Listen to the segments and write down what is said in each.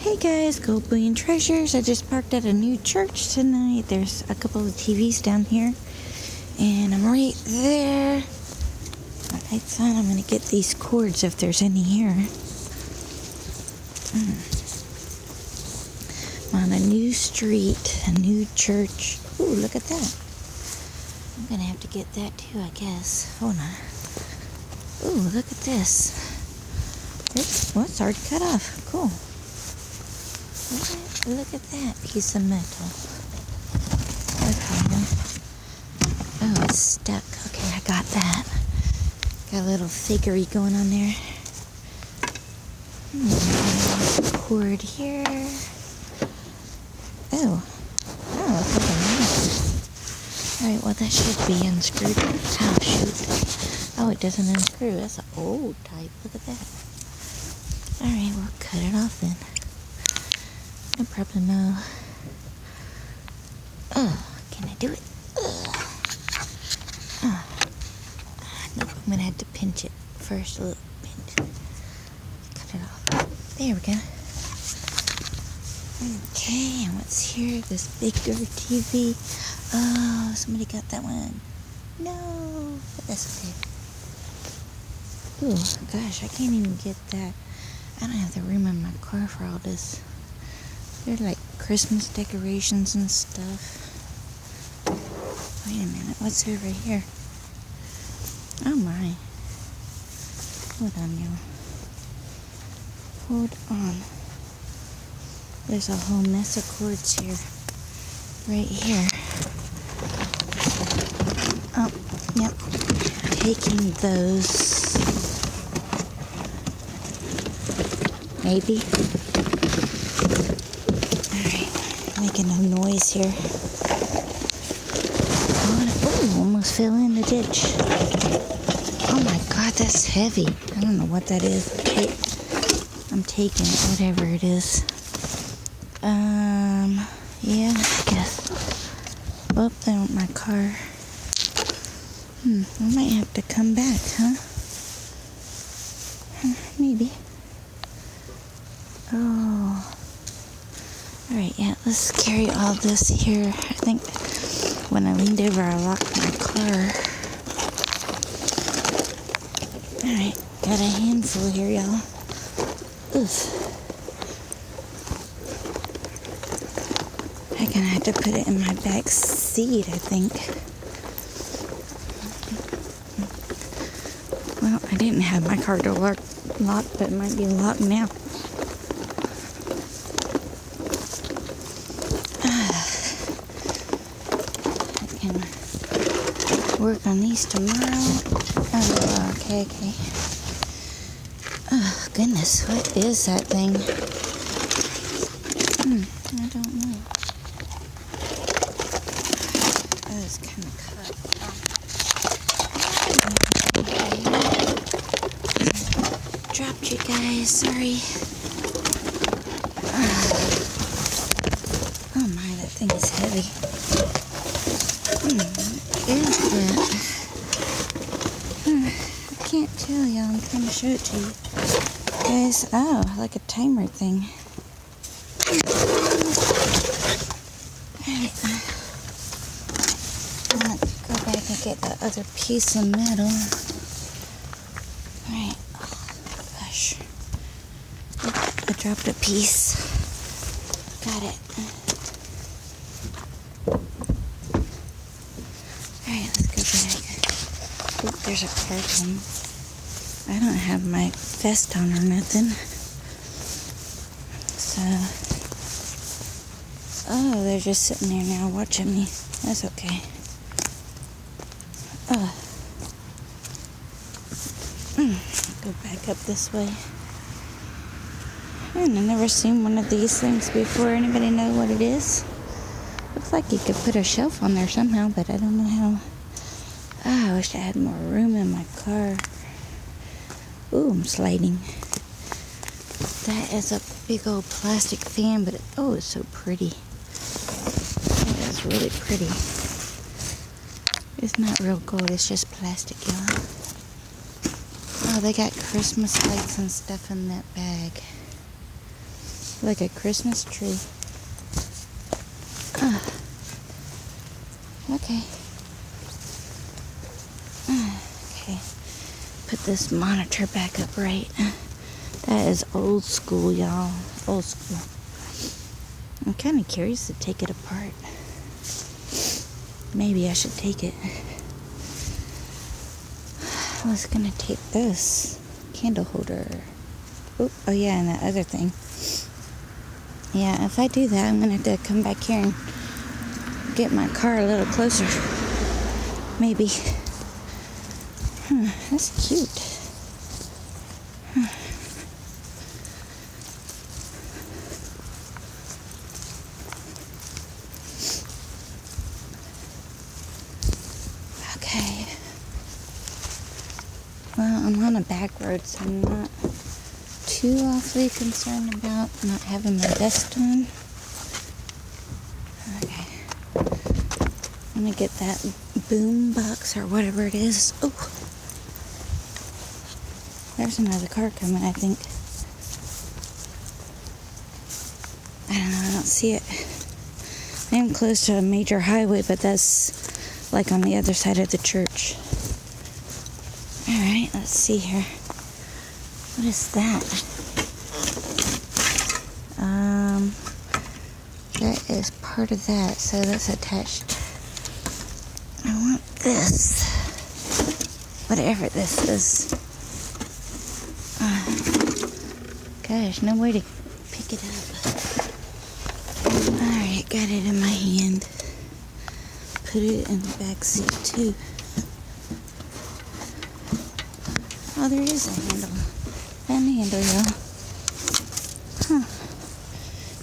Hey guys, Gold Bullion Treasures. I just parked at a new church tonight. There's a couple of TVs down here, and I'm right there. My lights on. I'm gonna get these cords if there's any here. I'm on a new street, a new church. Ooh, look at that. I'm gonna have to get that too, I guess. Hold on. Ooh, look at this. It's already cut off. Cool. Look at that piece of metal. Okay. Oh, it's stuck. Okay, I got that. Got a little fakery going on there. Cord here. Oh, it's like a knife. Alright, well that should be unscrewed. Oh, shoot. Oh, it doesn't unscrew. That's an old type. Look at that. Alright, we'll cut it off then. No problem, no. Oh, can I do it? Nope, I'm gonna have to pinch it first. A little pinch. Cut it off. There we go. Okay, and what's here? This bigger TV. Oh, somebody got that one. No, but that's okay. Ooh, gosh, I can't even get that. I don't have the room in my car for all this. They're like Christmas decorations and stuff. Wait a minute, what's over here? Oh my. Hold on, y'all. Hold on. There's a whole mess of cords here. Right here. Oh, yep. Taking those. Maybe. Making no noise here. Oh, almost fell in the ditch. Oh my god, that's heavy. I don't know what that is. I'm taking it, whatever it is. Yeah, I guess. Oh, they want my car. I might have to come back, huh? Maybe. Oh. Alright, yeah, let's carry all this here. I think when I leaned over, I locked my car. Alright, got a handful here, y'all. Oof. I'm gonna have to put it in my back seat, I think. Well, I didn't have my car door locked, but it might be locked now. Work on these tomorrow. Oh, okay. Oh, goodness, what is that thing? I don't know. Oh, it's kind of cut. Dropped you guys, sorry. Oh my, that thing is heavy. Is that? I can't tell y'all. I'm trying to show it to you guys. Oh, like a timer thing. Alright. Let's go back and get the other piece of metal. Alright. Oh, gosh. I dropped a piece. Got it. There's a carton. I don't have my vest on or nothing. So, oh, they're just sitting there now watching me. That's okay. Go back up this way. I've never seen one of these things before. Anybody know what it is? Looks like you could put a shelf on there somehow, but I don't know how. Oh, I wish I had more room in my car. Ooh, I'm sliding. That is a big old plastic fan, but it's so pretty. That is really pretty. It's not real gold, it's just plastic, y'all. Oh, they got Christmas lights and stuff in that bag. Like a Christmas tree. Ah. Okay. Okay. Put this monitor back up right. That is old school, y'all. Old school. I'm kind of curious to take it apart. Maybe I should take it. I was gonna take this candle holder. Oh yeah, and that other thing. Yeah, if I do that, I'm gonna have to come back here and get my car a little closer. Maybe. That's cute. Okay. Well, I'm on a back road, so I'm not too awfully concerned about not having my vest on. Okay. I'm gonna get that boom box or whatever it is. Oh, there's another car coming, I think. I don't know, I don't see it. I am close to a major highway, but that's like on the other side of the church. Alright, let's see here. What is that? That is part of that, so that's attached. I want this. Whatever this is. Gosh, no way to pick it up. Alright, got it in my hand. Put it in the back seat too. Oh, there is a handle. And a handle, y'all. Huh.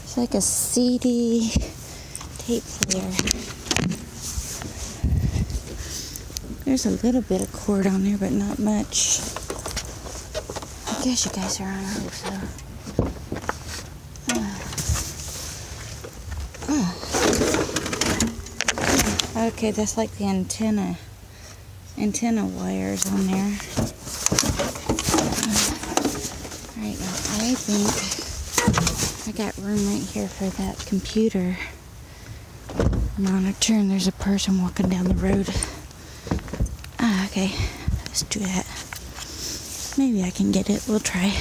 It's like a CD tape player. There's a little bit of cord on there, but not much. I guess you guys are on Earth, so. Okay, that's like the antenna wires on there. Alright, now I think I got room right here for that computer monitor, and there's a person walking down the road. Okay, let's do that. Maybe I can get it. We'll try.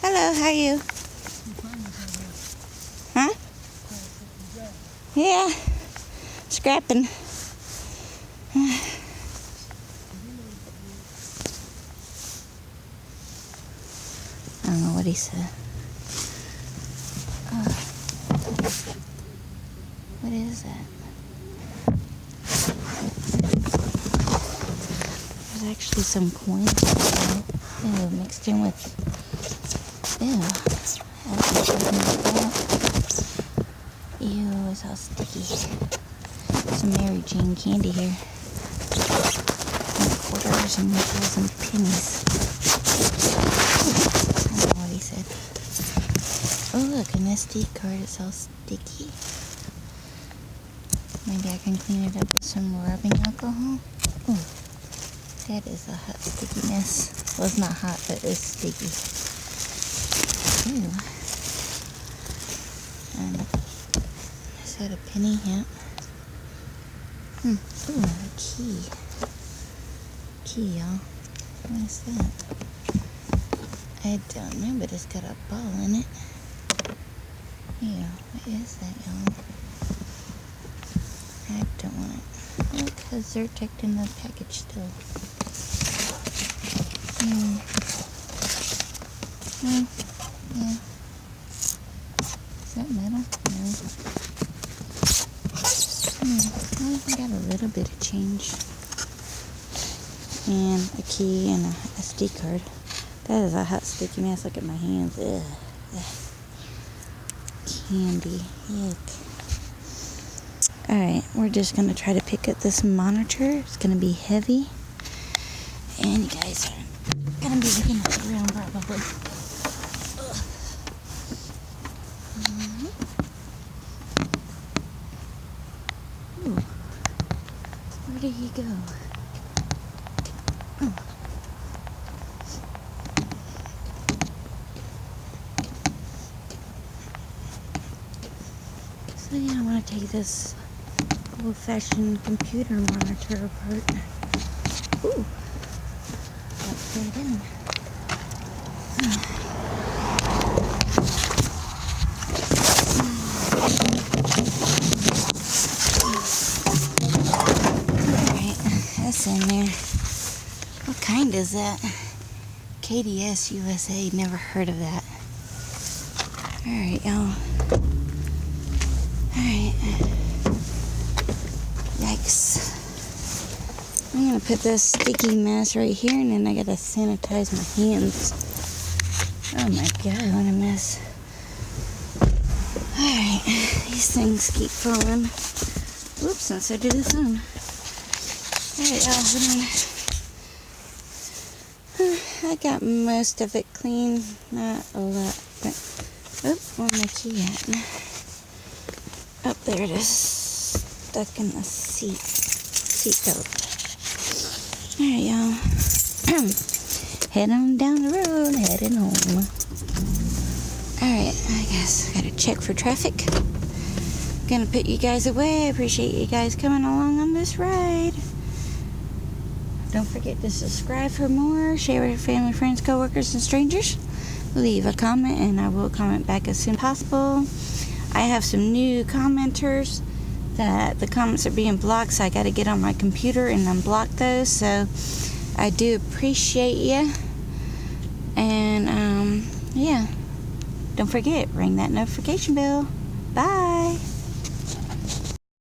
Hello, how are you? Huh? Yeah, scrapping. I don't know what he said. What is that? There's actually some coins mixed in with. Ew. Ew, it's all sticky. Some Mary Jane candy here. And quarters and nickels and pennies. I don't know what he said. Oh, look, an SD card. It's all sticky. Maybe I can clean it up with some rubbing alcohol. Ooh, that is a hot sticky mess. Well, it's not hot, but it's sticky. Ooh. And is that a penny? Yeah. Ooh, a key. Key, y'all. What is that? I don't know, but it's got a ball in it. Yeah, what is that, y'all? I don't want it. Because they're tucked in the package still. Yeah. Is that metal? No. Well, I got a little bit of change. And a key and a SD card. That is a hot sticky mess. Look at my hands. Ugh. Candy. Yuck. Alright, we're just going to try to pick up this monitor. It's going to be heavy. And you guys are going to be looking at the ground probably. Ooh. Where did he go? Oh. So yeah, I want to take this old-fashioned computer monitor apart. Ooh. Upside down. Alright, that's in there. What kind is that? KDS USA, never heard of that. Alright, y'all. Alright. Yikes. I'm gonna put this sticky mess right here, and then I gotta sanitize my hands. Oh my god, what a mess. Alright, these things keep falling. Whoops, and so do this one. Alright, y'all, hold on. I got most of it clean, not a lot, but where's my key at? Oh, there it is, stuck in the seatbelt. Alright, y'all. Head on down the road, heading home. Alright, I guess I gotta check for traffic. Gonna put you guys away. I appreciate you guys coming along on this ride. Don't forget to subscribe for more. Share with your family, friends, coworkers, and strangers. Leave a comment, and I will comment back as soon as possible. I have some new commenters that the comments are being blocked, so I got to get on my computer and unblock those. So I do appreciate you. And yeah, don't forget, ring that notification bell. Bye.